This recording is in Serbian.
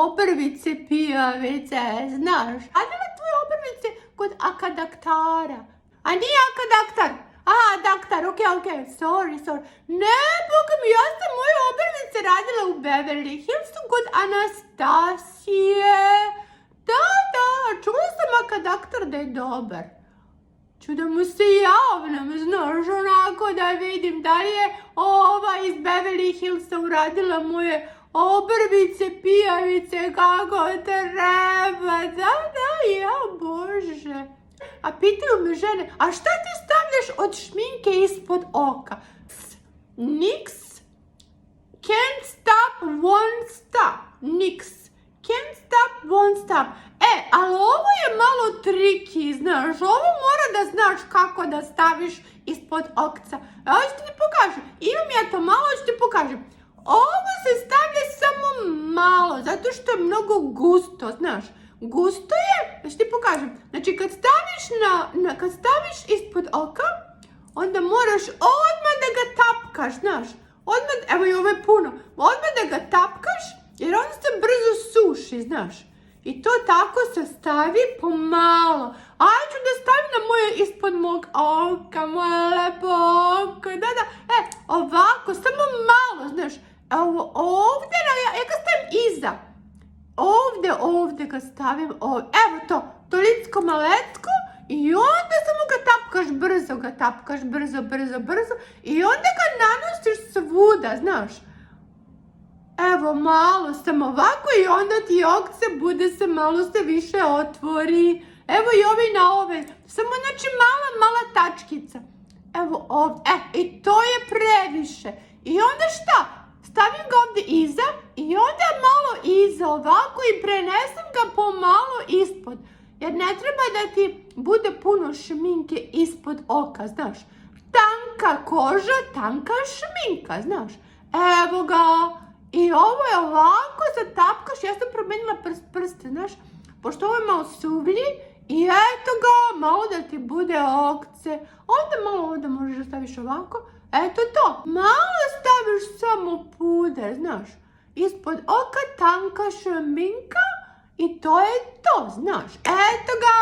obrvice pijavice, znaš. Radila tvoje obrvice kod akadaktara. A nije akadaktar. Daktar, okej, sorry. Ne, boga mi, ja sam moje obrvice radila u Beverly Hillsu kod Anastasije. Da, čula sam akadaktar da je dobar. Ću da mu se javljam, znaš, onako da vidim da li je ova iz Beverly Hillsa uradila moje obrvice, pijavice, kako treba. Da, ja, Bože. A pitaju me žene, a šta ti stavljaš od šminke ispod oka? Niks. Can't stop, won't stop. Niks. Can't stop, won't stop. Ali ovo je malo triki, znaš. Ovo mora da znaš kako da staviš ispod okca. Evo ću ti pokažem. Imam ja to malo, ću ti pokažem. Ovo se stavlja samo malo, zato što je mnogo gusto, znaš. Gusto je, da ću ti pokažem. Znači kad staviš ispod oka, onda moraš odmah da ga tapkaš, znaš. Evo i ovo je puno. Odmah da ga tapkaš, jer onda se brzo suši, znaš. I to tako se stavi pomalo. Ću da stavim na moje ispod mog oka, moje lepo oko. Da. Ovako, samo malo, znaš. Evo ovdje, ja ga stavim iza. Ovdje ga stavim, evo to, tolicko malecko i onda samo ga tapkaš, brzo ga tapkaš, brzo i onda ga nanosiš svuda, znaš. Evo malo sam ovako i onda ti okce bude se malo se više otvori. Evo i ovi na ove, samo znači mala tačkica. Evo ovdje, i to je previše. I onda šta? Stavim ga ovdje iza i onda malo iza ovako i prenesem ga pomalo ispod. Jer ne treba da ti bude puno šminke ispod oka, znaš. Tanka koža, tanka šminka, znaš. Evo ga. I ovo je ovako, zatapkaš, ja sam promijenila prste, znaš. Pošto ovo je malo suvlji i eto ga, malo da ti bude okce. Onda malo ovdje možeš da staviš ovako. Eto to, malo staviš samo puder, znaš. Ispod oka tanka šminka i to je to, znaš. Eto ga!